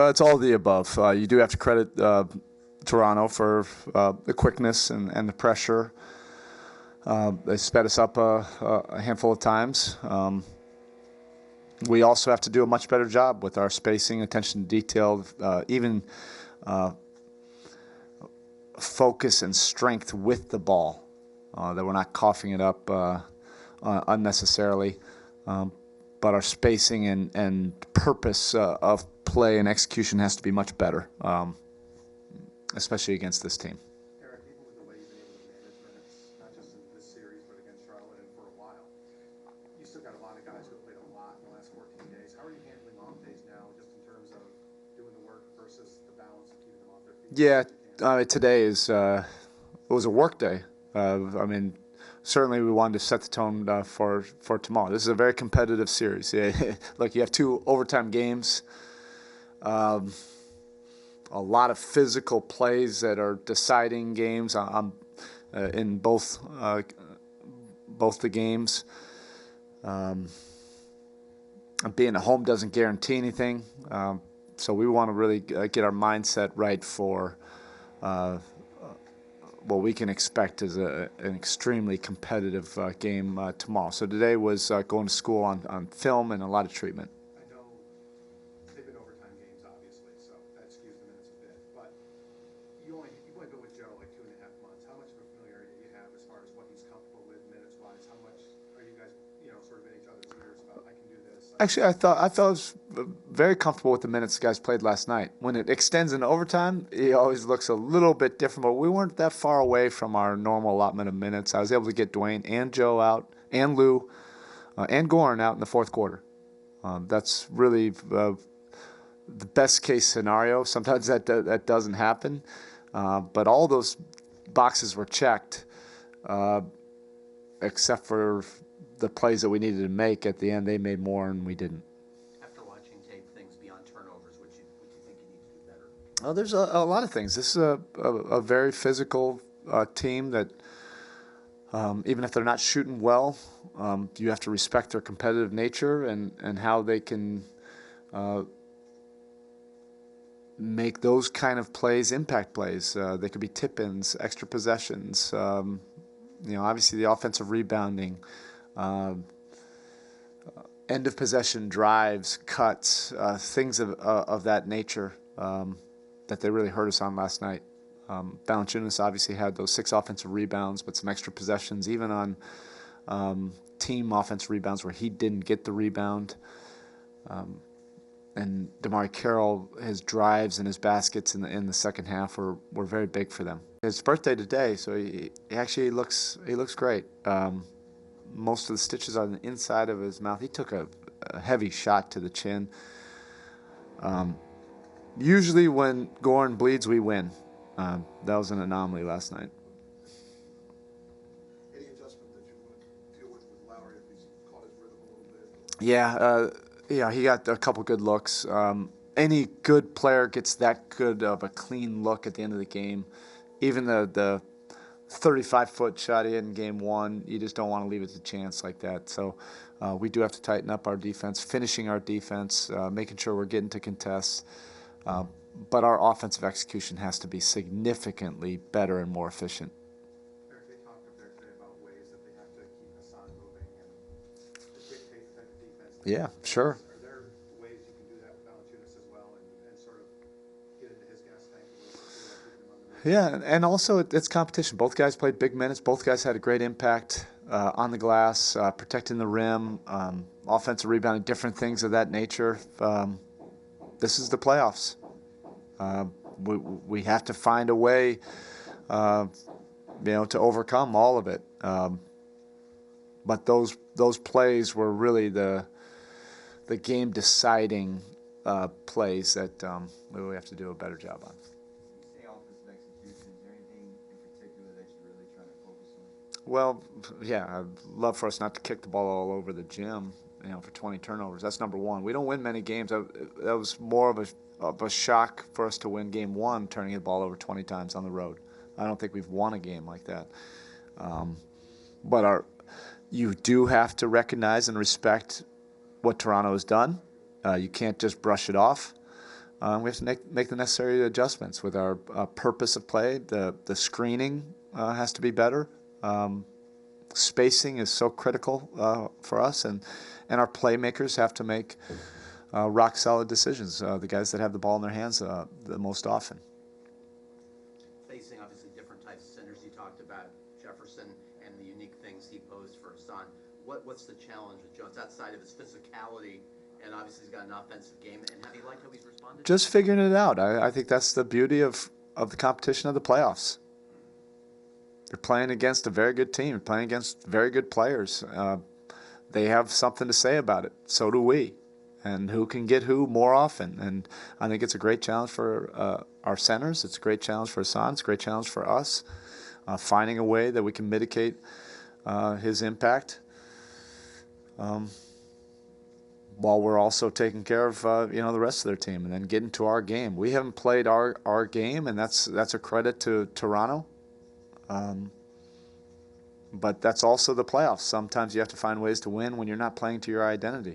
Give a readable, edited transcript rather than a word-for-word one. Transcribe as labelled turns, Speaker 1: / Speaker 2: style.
Speaker 1: It's all of the above. You do have to credit Toronto for the quickness and the pressure. They sped us up a handful of times. We also have to do a much better job with our spacing, attention to detail, even focus and strength with the ball, that we're not coughing it up unnecessarily. But our spacing and purpose of play and execution has to be much better, especially against this team.
Speaker 2: Erik, even with the way you've been able to manage minutes, not just in this series, but against Charlotte and for a while, you still got a lot of guys who have played a lot in the last 14 days. How are you handling off days now, just in terms of doing the work versus the balance of keeping them off their feet?
Speaker 1: Yeah, today it was a work day. Certainly we wanted to set the tone for tomorrow. This is a very competitive series. Look, you have 2 overtime games, a lot of physical plays that are deciding games in both the games. Being at home doesn't guarantee anything, so we want to really get our mindset right for what we can expect is an extremely competitive game tomorrow. So today was going to school on film and a lot of treatment.
Speaker 2: I know they've been overtime games, obviously, so that skews the minutes a bit. But you've only been with Joe like 2.5 months. How much of a familiarity do you have as far as what he's comfortable with minutes-wise? How much are you guys, sort of in each other's ears about I can do this?
Speaker 1: Actually, I thought I was very comfortable with the minutes the guys played last night. When it extends into overtime, it always looks a little bit different, but we weren't that far away from our normal allotment of minutes. I was able to get Dwayne and Joe out, and Lou, and Goran out in the fourth quarter. That's really the best case scenario. Sometimes that doesn't happen, but all those boxes were checked, except for the plays that we needed to make at the end. They made more and we didn't.
Speaker 3: After watching tape, things beyond turnovers, what you think you need to do better?
Speaker 1: Oh, there's a lot of things. This is a very physical team that even if they're not shooting well, you have to respect their competitive nature and how they can make those kind of plays impact plays. They could be tip-ins, extra possessions, obviously the offensive rebounding, end of possession drives, cuts, things of that nature that they really hurt us on last night. Valanciunas obviously had those 6 offensive rebounds, but some extra possessions, even on team offensive rebounds where he didn't get the rebound. And DeMar Carroll, his drives and his baskets in the second half were very big for them. His birthday today, so he actually looks great. Most of the stitches are on the inside of his mouth. He took a heavy shot to the chin. Usually when Goran bleeds, we win. That was an anomaly last night.
Speaker 2: Any adjustment that you want to deal with Lowry if he's caught his rhythm a little bit?
Speaker 1: Yeah, he got a couple good looks. Any good player gets that good of a clean look at the end of the game. Even the 35-foot shot he had in game 1, you just don't want to leave it to chance like that. So we do have to tighten up our defense, finishing our defense, making sure we're getting to contests. But our offensive execution has to be significantly better and more efficient.
Speaker 2: Erik, they talked up there today about ways that they have to keep Hassan moving and dictate the type of defense.
Speaker 1: Yeah, sure.
Speaker 2: Are there ways you can do that with Valanciunas as well and sort of get into his gas tank a little bit?
Speaker 1: Yeah, and also it's competition. Both guys played big minutes. Both guys had a great impact on the glass, protecting the rim, offensive rebounding, different things of that nature. This is the playoffs. We have to find a way, to overcome all of it. But those plays were really the game-deciding plays that we have to do a better job on.
Speaker 4: You say offensive execution. Is there anything in particular that you're really trying to focus on?
Speaker 1: Well, yeah, I'd love for us not to kick the ball all over the gym, for 20 turnovers. That's number one. We don't win many games. That was more of a shock for us to win game 1, turning the ball over 20 times on the road. I don't think we've won a game like that. But you do have to recognize and respect what Toronto has done. You can't just brush it off. We have to make the necessary adjustments with our purpose of play. The screening has to be better. Spacing is so critical for us, and our playmakers have to make rock solid decisions. The guys that have the ball in their hands the most often.
Speaker 3: Facing obviously different types of centers, you talked about Jefferson and the unique things he posed for Hassan. What's the challenge with Jones outside of his physicality? And obviously he's got an offensive game. And have you liked how he's responded?
Speaker 1: Just figuring it out. I think that's the beauty of the competition of the playoffs. You're playing against a very good team. You're playing against very good players. They have something to say about it. So do we. And who can get who more often. And I think it's a great challenge for our centers. It's a great challenge for Hassan. It's a great challenge for us. Finding a way that we can mitigate his impact while we're also taking care of the rest of their team, and then getting to our game. We haven't played our game, and that's a credit to Toronto. But that's also the playoffs. Sometimes you have to find ways to win when you're not playing to your identity.